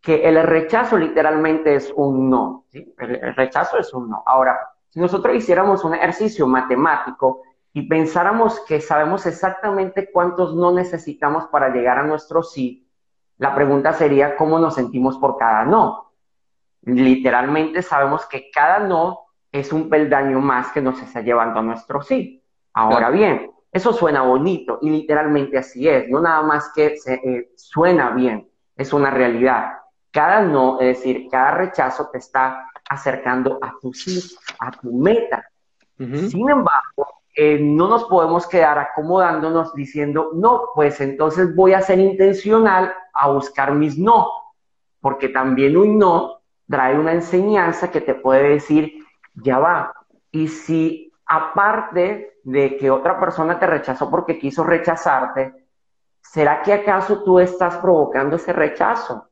que el rechazo literalmente es un no, ¿sí? El rechazo es un no. Ahora, si nosotros hiciéramos un ejercicio matemático y pensáramos que sabemos exactamente cuántos no necesitamos para llegar a nuestro sí, la pregunta sería cómo nos sentimos por cada no. Literalmente sabemos que cada no es un peldaño más que nos está llevando a nuestro sí. Ahora Claro. bien, eso suena bonito y literalmente así es, no nada más que suena bien, es una realidad. Cada no, es decir, cada rechazo te está acercando a tu sí, a tu meta. Ujú. Sin embargo, no nos podemos quedar acomodándonos diciendo, no, pues entonces voy a ser intencional a buscar mis no, porque también un no trae una enseñanza que te puede decir, ya va, y si aparte de que otra persona te rechazó porque quiso rechazarte, ¿será que acaso tú estás provocando ese rechazo?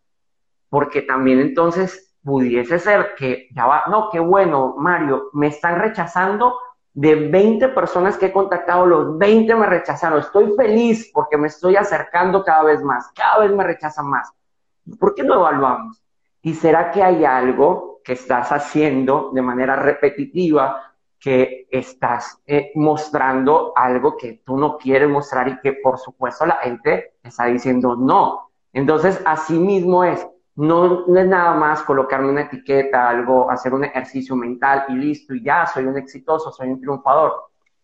Porque también entonces pudiese ser que, ya va, no, qué bueno, Mario, me están rechazando de 20 personas que he contactado, los 20 me rechazaron, estoy feliz porque me estoy acercando cada vez me rechazan más. ¿Por qué no evaluamos? ¿Y será que hay algo que estás haciendo de manera repetitiva, que estás mostrando algo que tú no quieres mostrar y que por supuesto la gente está diciendo no? Entonces, así mismo es. No, no es nada más colocarme una etiqueta, algo, hacer un ejercicio mental y listo, y ya soy un exitoso, soy un triunfador.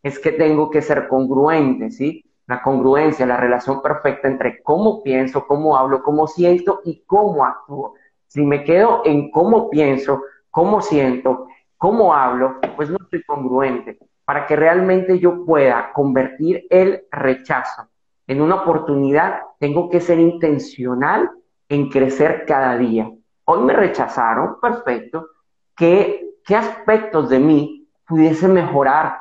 Es que tengo que ser congruente, ¿sí? La congruencia, la relación perfecta entre cómo pienso, cómo hablo, cómo siento y cómo actúo. Si me quedo en cómo pienso, cómo siento, cómo hablo, pues no estoy congruente. Para que realmente yo pueda convertir el rechazo en una oportunidad, tengo que ser intencional en crecer cada día. Hoy me rechazaron, perfecto. ¿Qué aspectos de mí pudiese mejorar?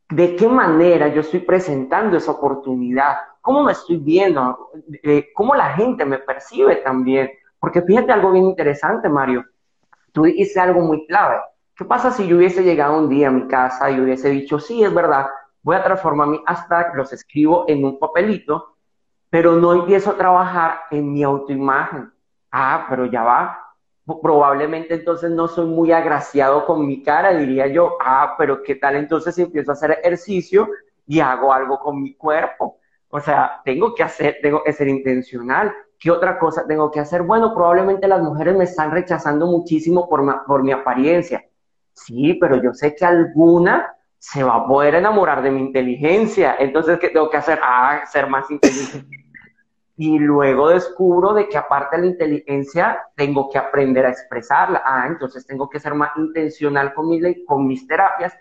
¿De qué manera yo estoy presentando esa oportunidad? ¿Cómo me estoy viendo? ¿Cómo la gente me percibe también? Porque fíjate algo bien interesante, Mario. Tú dijiste algo muy clave. ¿Qué pasa si yo hubiese llegado un día a mi casa y hubiese dicho, sí, es verdad, voy a transformar mi hashtag, los escribo en un papelito, pero no empiezo a trabajar en mi autoimagen? Ah, pero ya va. Probablemente entonces no soy muy agraciado con mi cara, diría yo. Ah, pero ¿qué tal entonces si empiezo a hacer ejercicio y hago algo con mi cuerpo? O sea, tengo que ser intencional. ¿Qué otra cosa tengo que hacer? Bueno, probablemente las mujeres me están rechazando muchísimo por mi apariencia. Sí, pero yo sé que alguna se va a poder enamorar de mi inteligencia. Entonces, ¿qué tengo que hacer? Ah, ser más inteligente. Y luego descubro de que aparte de la inteligencia, tengo que aprender a expresarla. Ah, entonces tengo que ser más intencional con mis terapias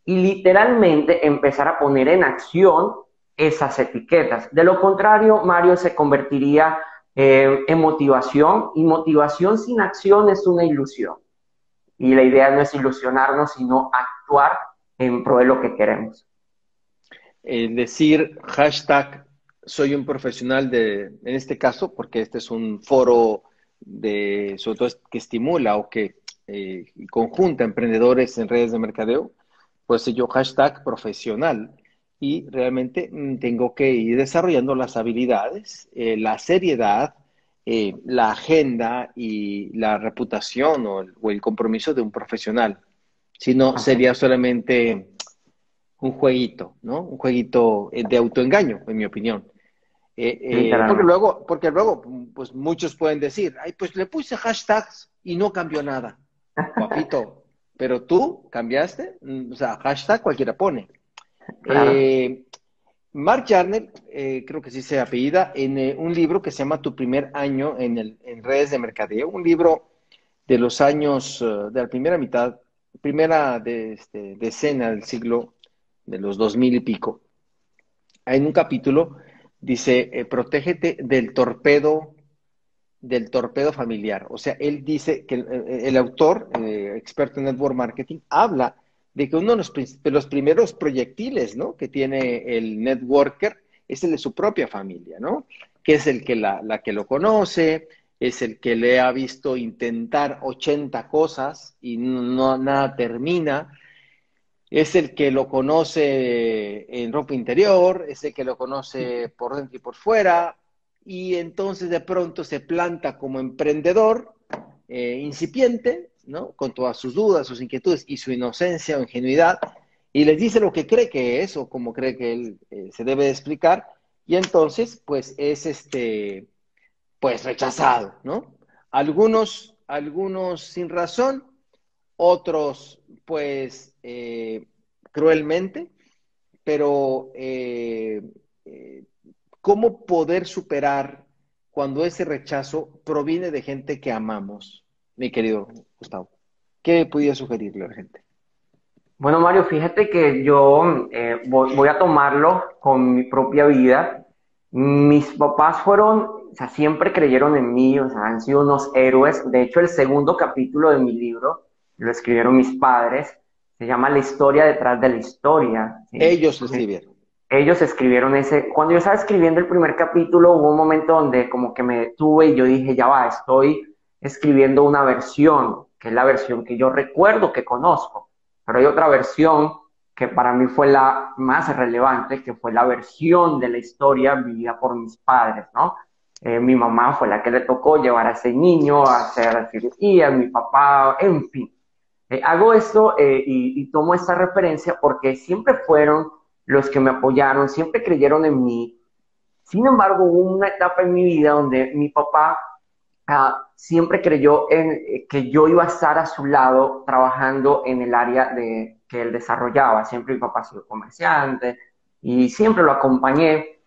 y literalmente empezar a poner en acción esas etiquetas. De lo contrario, Mario se convertiría en motivación y motivación sin acción es una ilusión. Y la idea no es ilusionarnos, sino actuar en pro de lo que queremos. Decir hashtag soy un profesional en este caso, porque este es un foro sobre todo que estimula o que conjunta emprendedores en redes de mercadeo, pues yo hashtag profesional y realmente tengo que ir desarrollando las habilidades, la seriedad, la agenda y la reputación o el compromiso de un profesional. Si no, Así sería solamente un jueguito, ¿no? Un jueguito de autoengaño, en mi opinión. literalmente. Porque luego, pues muchos pueden decir, ay, pues le puse hashtags y no cambió nada. Papito, pero tú cambiaste, o sea, hashtag cualquiera pone. Claro. Eh, Mark Jarnell, creo que sí se apellida, en un libro que se llama Tu primer año en redes de mercadeo, un libro de los años, de la primera mitad, primera decena del siglo, de los 2000 y pico. En un capítulo dice, protégete del torpedo familiar. O sea, él dice que el autor, experto en network marketing, habla de que uno de los primeros proyectiles, ¿no?, que tiene el networker es el de su propia familia, ¿no? Que es el que la que lo conoce, es el que le ha visto intentar 80 cosas y no nada termina, es el que lo conoce en ropa interior, es el que lo conoce por dentro y por fuera, y entonces de pronto se planta como emprendedor incipiente, ¿no?, con todas sus dudas, sus inquietudes y su inocencia o ingenuidad, y les dice lo que cree que es o como cree que él se debe de explicar, y entonces pues es pues rechazado, ¿no? Algunos sin razón, otros pues cruelmente, pero ¿cómo poder superar cuando ese rechazo proviene de gente que amamos, mi querido Gustavo? ¿Qué podía sugerirle a la gente? Bueno, Mario, fíjate que yo voy a tomarlo con mi propia vida. Mis papás fueron, o sea, siempre creyeron en mí, o sea, han sido unos héroes. De hecho, el segundo capítulo de mi libro lo escribieron mis padres. Se llama La historia detrás de la historia, ¿sí? Ellos lo escribieron. Ellos escribieron ese. Cuando yo estaba escribiendo el primer capítulo, hubo un momento donde como que me detuve y yo dije, ya va, estoy escribiendo una versión, que es la versión que yo recuerdo, que conozco. Pero hay otra versión que para mí fue la más relevante, que fue la versión de la historia vivida por mis padres, ¿no? Mi mamá fue la que le tocó llevar a ese niño a hacer cirugía, mi papá, en fin. Hago esto y tomo esta referencia porque siempre fueron los que me apoyaron, siempre creyeron en mí. Sin embargo, hubo una etapa en mi vida donde mi papá siempre creyó en que yo iba a estar a su lado trabajando en el área que él desarrollaba. Siempre mi papá ha sido comerciante y siempre lo acompañé.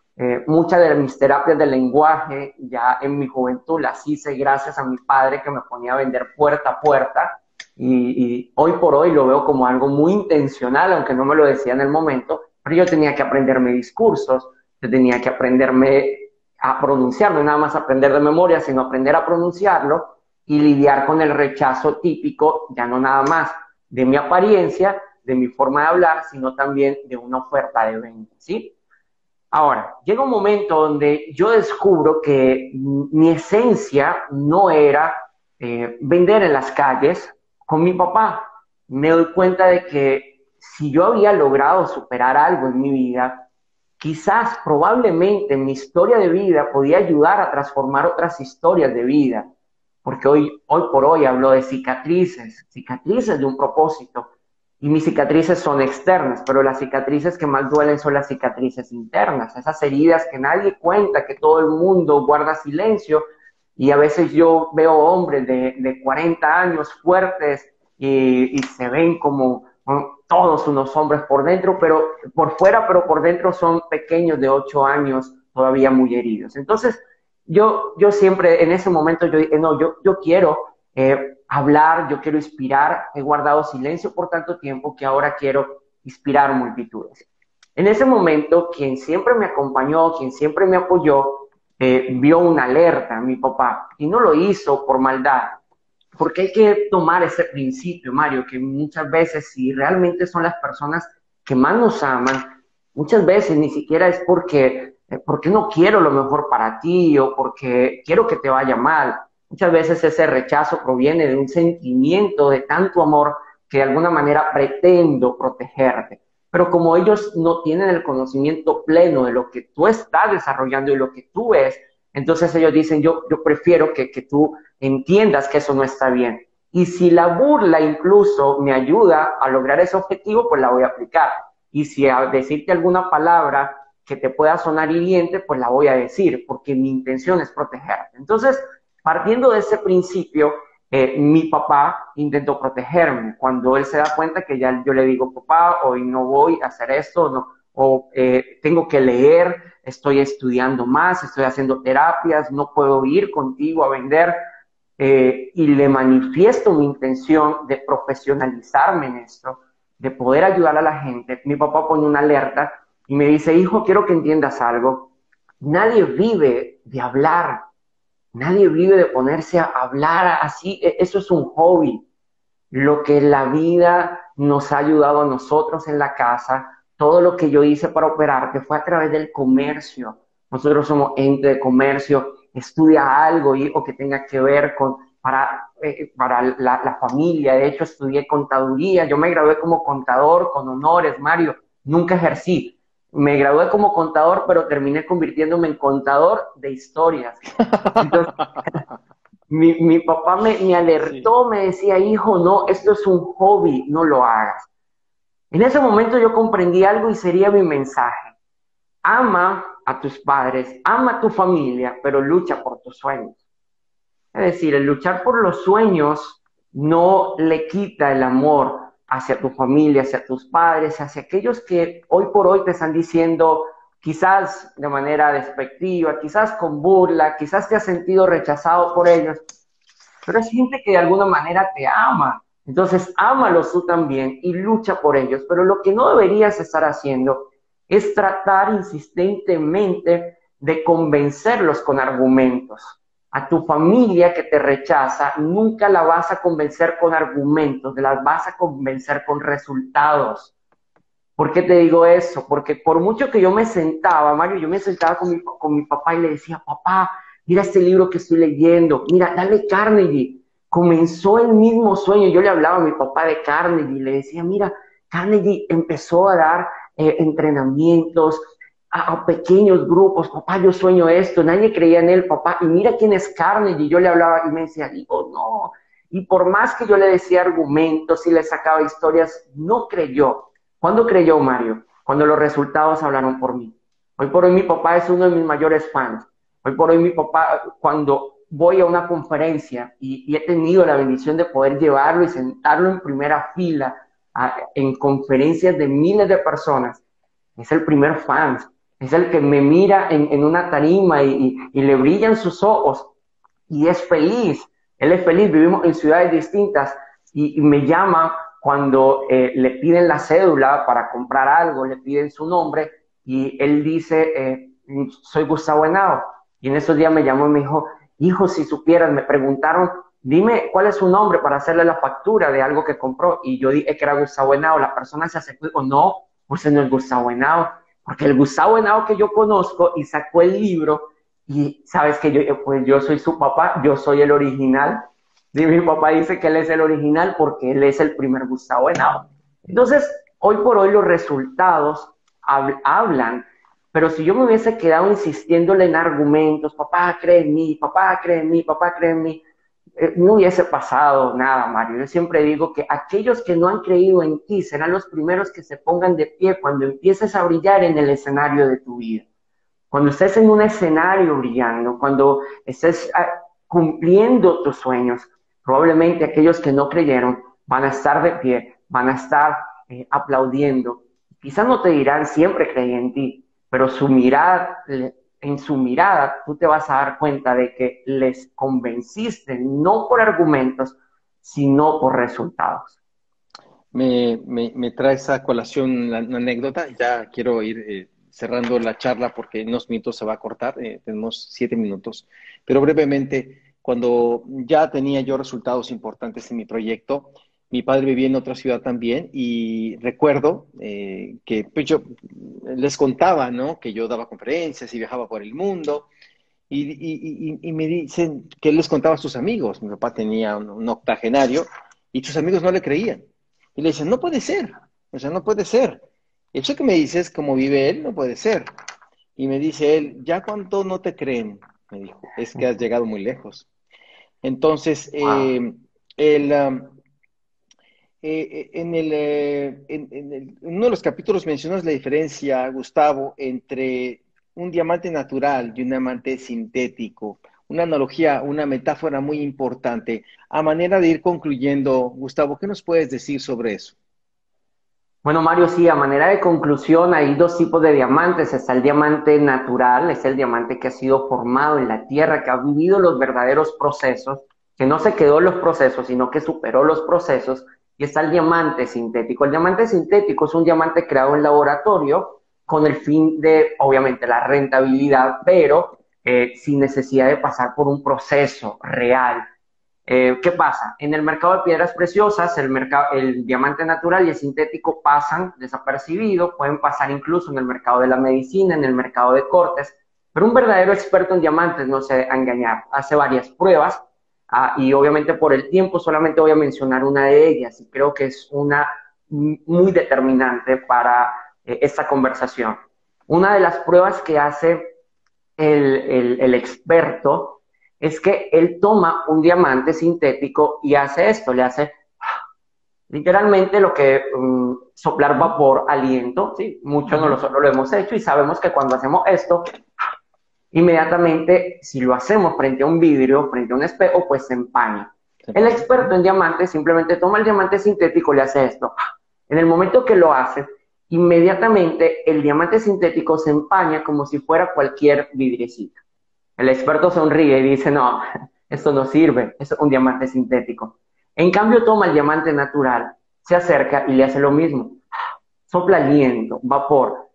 Muchas de mis terapias de lenguaje ya en mi juventud las hice gracias a mi padre que me ponía a vender puerta a puerta y hoy por hoy lo veo como algo muy intencional, aunque no me lo decía en el momento, pero yo tenía que aprenderme discursos, yo tenía que aprenderme a pronunciar, no nada más aprender de memoria, sino aprender a pronunciarlo y lidiar con el rechazo típico, ya no nada más de mi apariencia, de mi forma de hablar, sino también de una oferta de venta, ¿sí? Ahora, llega un momento donde yo descubro que mi esencia no era vender en las calles con mi papá. Me doy cuenta de que si yo había logrado superar algo en mi vida, quizás, probablemente, mi historia de vida podía ayudar a transformar otras historias de vida. Porque hoy por hoy hablo de cicatrices, cicatrices de un propósito. Y mis cicatrices son externas, pero las cicatrices que más duelen son las cicatrices internas, esas heridas que nadie cuenta, que todo el mundo guarda silencio. Y a veces yo veo hombres de 40 años fuertes y se ven como todos unos hombres por dentro, pero por fuera, pero por dentro son pequeños de 8 años todavía muy heridos. Entonces, yo siempre en ese momento yo dije, no, yo quiero hablar, yo quiero inspirar, he guardado silencio por tanto tiempo que ahora quiero inspirar multitudes. En ese momento, quien siempre me acompañó, quien siempre me apoyó, vio una alerta, mi papá, y no lo hizo por maldad, porque hay que tomar ese principio, Mario, que muchas veces si realmente son las personas que más nos aman, muchas veces ni siquiera es porque no quiero lo mejor para ti o porque quiero que te vaya mal. Muchas veces ese rechazo proviene de un sentimiento de tanto amor que de alguna manera pretendo protegerte. Pero como ellos no tienen el conocimiento pleno de lo que tú estás desarrollando y lo que tú ves, entonces ellos dicen, yo prefiero que tú entiendas que eso no está bien. Y si la burla incluso me ayuda a lograr ese objetivo, pues la voy a aplicar. Y si a decirte alguna palabra que te pueda sonar hiriente, pues la voy a decir, porque mi intención es protegerte. Entonces, partiendo de ese principio, mi papá intentó protegerme. Cuando él se da cuenta que ya yo le digo, papá, hoy no voy a hacer esto, no, o tengo que leer, estoy estudiando más, estoy haciendo terapias, no puedo ir contigo a vender, y le manifiesto mi intención de profesionalizarme en esto, de poder ayudar a la gente. Mi papá pone una alerta y me dice, hijo, quiero que entiendas algo. Nadie vive de hablar, nadie vive de ponerse a hablar así, eso es un hobby. Lo que la vida nos ha ayudado a nosotros en la casa, todo lo que yo hice para operar, que fue a través del comercio. Nosotros somos ente de comercio, estudia algo o que tenga que ver con, para la familia. De hecho, estudié contaduría, yo me gradué como contador con honores, Mario, nunca ejercí. Me gradué como contador, pero terminé convirtiéndome en contador de historias. Entonces, mi papá me Sí. alertó, me decía, hijo, no, esto es un hobby, no lo hagas. En ese momento yo comprendí algo y sería mi mensaje. Ama a tus padres, ama a tu familia, pero lucha por tus sueños. Es decir, el luchar por los sueños no le quita el amor hacia tu familia, hacia tus padres, hacia aquellos que hoy por hoy te están diciendo, quizás de manera despectiva, quizás con burla, quizás te has sentido rechazado por ellos, pero es gente que de alguna manera te ama. Entonces, ámalos tú también y lucha por ellos. Pero lo que no deberías estar haciendo es tratar insistentemente de convencerlos con argumentos. A tu familia que te rechaza, nunca la vas a convencer con argumentos, la vas a convencer con resultados. ¿Por qué te digo eso? Porque por mucho que yo me sentaba, Mario, yo me sentaba con mi papá y le decía, papá, mira este libro que estoy leyendo, mira, dale Carnegie. Comenzó el mismo sueño, yo le hablaba a mi papá de Carnegie, le decía, mira, Carnegie empezó a dar entrenamientos a pequeños grupos, papá, yo sueño esto, nadie creía en él, papá, y mira quién es Carnegie, yo le hablaba y me decía, digo, no, y por más que yo le decía argumentos y le sacaba historias, no creyó. ¿Cuándo creyó Mario? Cuando los resultados hablaron por mí. Hoy por hoy mi papá es uno de mis mayores fans. Hoy por hoy mi papá, cuando voy a una conferencia y he tenido la bendición de poder llevarlo y sentarlo en primera fila en conferencias de miles de personas, es el primer fan, es el que me mira en una tarima y le brillan sus ojos y es feliz, él es feliz, vivimos en ciudades distintas y me llama cuando le piden la cédula para comprar algo, le piden su nombre y él dice, soy Gustavo Henao. Y en esos días me llamó y me dijo, hijo, si supieras, me preguntaron, dime cuál es su nombre para hacerle la factura de algo que compró. Y yo dije que era Gustavo Henao. La persona se acercó y dijo, no, pues no es Gustavo Henao, porque el Gustavo Henao que yo conozco y sacó el libro y sabes que pues yo soy su papá, yo soy el original. Y mi papá dice que él es el original porque él es el primer Gustavo Henao. Entonces, hoy por hoy los resultados hablan, pero si yo me hubiese quedado insistiéndole en argumentos, papá cree en mí, papá cree en mí, papá cree en mí, no hubiese pasado nada, Mario. Yo siempre digo que aquellos que no han creído en ti serán los primeros que se pongan de pie cuando empieces a brillar en el escenario de tu vida. Cuando estés en un escenario brillando, cuando estés cumpliendo tus sueños, probablemente aquellos que no creyeron van a estar de pie, van a estar aplaudiendo. Quizás no te dirán siempre creí en ti, pero en su mirada tú te vas a dar cuenta de que les convenciste no por argumentos, sino por resultados. Me trae esa colación la anécdota. Ya quiero ir cerrando la charla porque en unos minutos se va a cortar. Tenemos 7 minutos. Pero brevemente, cuando ya tenía yo resultados importantes en mi proyecto, mi padre vivía en otra ciudad también y recuerdo que pues yo les contaba, ¿no? Que yo daba conferencias y viajaba por el mundo. Y me dicen que él les contaba a sus amigos. Mi papá tenía un octogenario y sus amigos no le creían. Y le dicen, no puede ser, o sea, no puede ser. Eso que me dices, como vive él, no puede ser. Y me dice él, ¿ya cuánto no te creen? Me dijo, es que has llegado muy lejos. Entonces, Wow. él, En uno de los capítulos mencionas la diferencia, Gustavo, entre un diamante natural y un diamante sintético. Una analogía, una metáfora muy importante. A manera de ir concluyendo, Gustavo, ¿qué nos puedes decir sobre eso? Bueno, Mario, sí, a manera de conclusión, hay dos tipos de diamantes. Está el diamante natural, es el diamante que ha sido formado en la tierra, que ha vivido los verdaderos procesos, que no se quedó en los procesos, sino que superó los procesos. Y está el diamante sintético. El diamante sintético es un diamante creado en laboratorio con el fin de, obviamente, la rentabilidad, pero sin necesidad de pasar por un proceso real. ¿Qué pasa? En el mercado de piedras preciosas, el diamante natural y el sintético pasan desapercibidos, pueden pasar incluso en el mercado de la medicina, en el mercado de cortes, pero un verdadero experto en diamantes no se va a engañar, hace varias pruebas y obviamente por el tiempo solamente voy a mencionar una de ellas y creo que es una muy determinante para esta conversación. Una de las pruebas que hace el experto es que él toma un diamante sintético y hace esto, le hace literalmente lo que soplar vapor, aliento, ¿sí? Muchos de nosotros lo hemos hecho y sabemos que cuando hacemos esto, inmediatamente, si lo hacemos frente a un vidrio, frente a un espejo, pues se empaña. El experto en diamantes simplemente toma el diamante sintético y le hace esto. En el momento que lo hace, inmediatamente el diamante sintético se empaña como si fuera cualquier vidriecito. El experto sonríe y dice, no, esto no sirve, es un diamante sintético. En cambio, toma el diamante natural, se acerca y le hace lo mismo. Sopla aliento, vapor,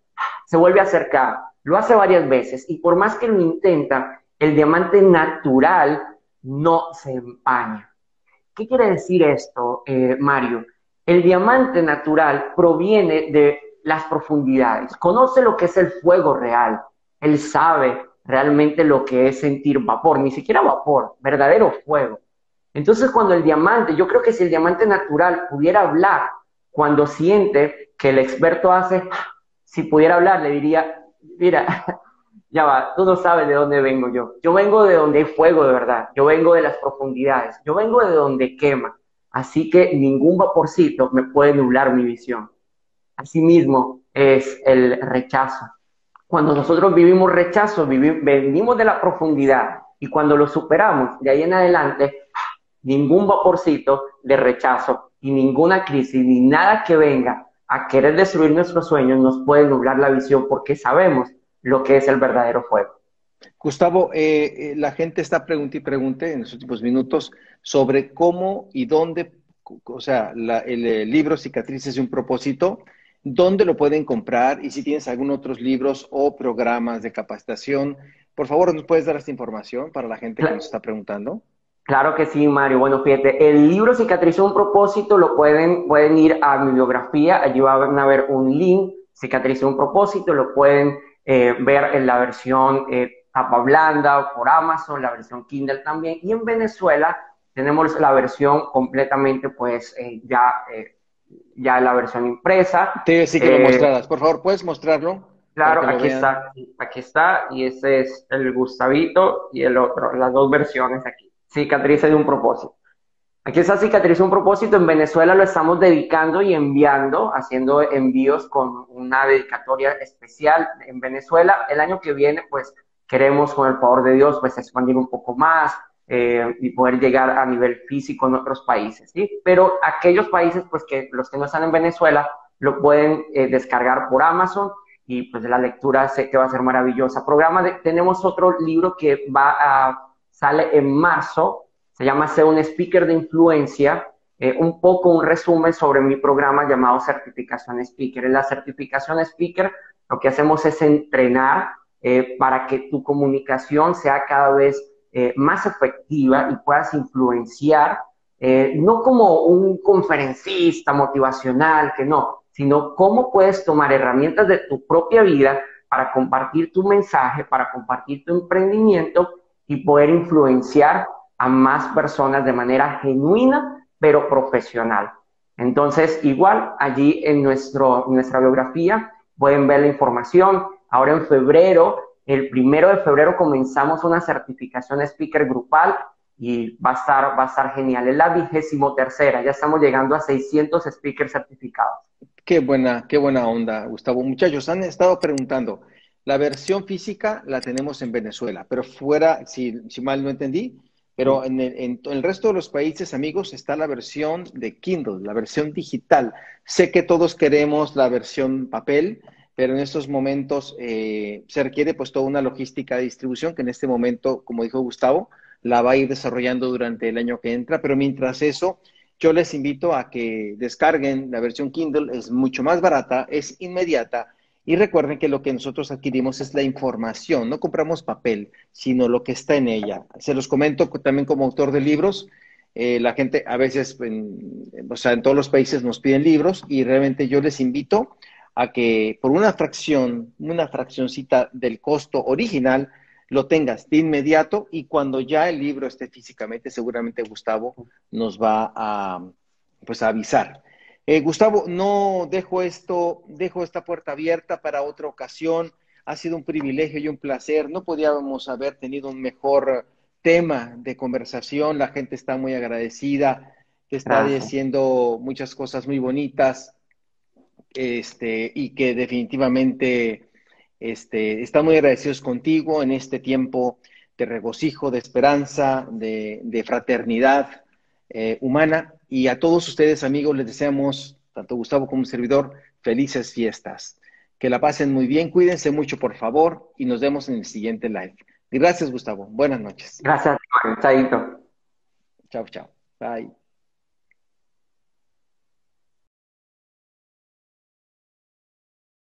se vuelve a acercar, lo hace varias veces y por más que lo intenta, el diamante natural no se empaña. ¿Qué quiere decir esto, Mario? El diamante natural proviene de las profundidades, conoce lo que es el fuego real, él sabe realmente lo que es sentir vapor, ni siquiera vapor, verdadero fuego. Entonces cuando el diamante, yo creo que si el diamante natural pudiera hablar cuando siente que el experto hace, si pudiera hablar, le diría, mira, ya va, tú no sabes de dónde vengo yo. Yo vengo de donde hay fuego de verdad, yo vengo de las profundidades, yo vengo de donde quema. Así que ningún vaporcito me puede nublar mi visión. Asimismo es el rechazo. Cuando nosotros vivimos rechazo, venimos de la profundidad y cuando lo superamos, de ahí en adelante, ningún vaporcito de rechazo y ninguna crisis ni nada que venga a querer destruir nuestros sueños nos puede nublar la visión porque sabemos lo que es el verdadero fuego. Gustavo, la gente está pregunta y pregunte en los últimos minutos sobre cómo y dónde, o sea, el libro Cicatrices de un propósito, dónde lo pueden comprar y si tienes algún otros libros o programas de capacitación. Por favor, ¿nos puedes dar esta información para la gente que nos está preguntando? Claro que sí, Mario. Bueno, fíjate, el libro Cicatrizó un propósito lo pueden ir a mi biografía, allí van a ver un link, Cicatrizó un propósito, lo pueden ver en la versión tapa blanda por Amazon, la versión Kindle también, y en Venezuela tenemos la versión completamente, pues, ya la versión impresa. Te sí que lo mostraras. Por favor, ¿puedes mostrarlo? Para Claro, que lo vean. aquí está, y ese es el Gustavito y el otro, las dos versiones aquí. Cicatriz de un propósito. Aquí está Cicatriz de un propósito. En Venezuela lo estamos dedicando y enviando, haciendo envíos con una dedicatoria especial en Venezuela. El año que viene, pues, queremos, con el favor de Dios, pues, expandir un poco más y poder llegar a nivel físico en otros países, ¿sí? Pero aquellos países, pues, que los que no están en Venezuela, lo pueden descargar por Amazon y, pues, la lectura sé que va a ser maravillosa. Tenemos otro libro que sale en marzo, se llama Ser un Speaker de Influencia, un poco un resumen sobre mi programa llamado Certificación Speaker. En la Certificación Speaker lo que hacemos es entrenar para que tu comunicación sea cada vez más efectiva y puedas influenciar, no como un conferencista motivacional, que no, sino cómo puedes tomar herramientas de tu propia vida para compartir tu mensaje, para compartir tu emprendimiento y poder influenciar a más personas de manera genuina, pero profesional. Entonces, igual, allí en nuestra biografía pueden ver la información. Ahora en febrero, el 1 de febrero comenzamos una certificación speaker grupal y va a estar genial. Es la 23ª, ya estamos llegando a 600 speakers certificados. Qué buena onda, Gustavo. Muchachos, han estado preguntando, la versión física la tenemos en Venezuela, pero fuera, si mal no entendí, pero en el resto de los países, amigos, está la versión de Kindle, la versión digital. Sé que todos queremos la versión papel, pero en estos momentos se requiere pues toda una logística de distribución que en este momento, como dijo Gustavo, la va a ir desarrollando durante el año que entra, pero mientras eso yo les invito a que descarguen la versión Kindle, es mucho más barata, es inmediata y recuerden que lo que nosotros adquirimos es la información, no compramos papel, sino lo que está en ella. Se los comento también como autor de libros, la gente a veces, o sea, en todos los países nos piden libros y realmente yo les invito a que por una fraccioncita del costo original, lo tengas de inmediato y cuando ya el libro esté físicamente, seguramente Gustavo nos va a, pues, a avisar. Gustavo, no dejo esta puerta abierta para otra ocasión. Ha sido un privilegio y un placer. No podíamos haber tenido un mejor tema de conversación. La gente está muy agradecida, te está Gracias. diciendo muchas cosas muy bonitas, y que definitivamente están muy agradecidos contigo en este tiempo de regocijo, de esperanza, de fraternidad humana. Y a todos ustedes, amigos, les deseamos, tanto Gustavo como un servidor, felices fiestas. Que la pasen muy bien, cuídense mucho, por favor, y nos vemos en el siguiente live. Gracias, Gustavo. Buenas noches. Gracias, Juan. Chaito. Chao, chao. Bye.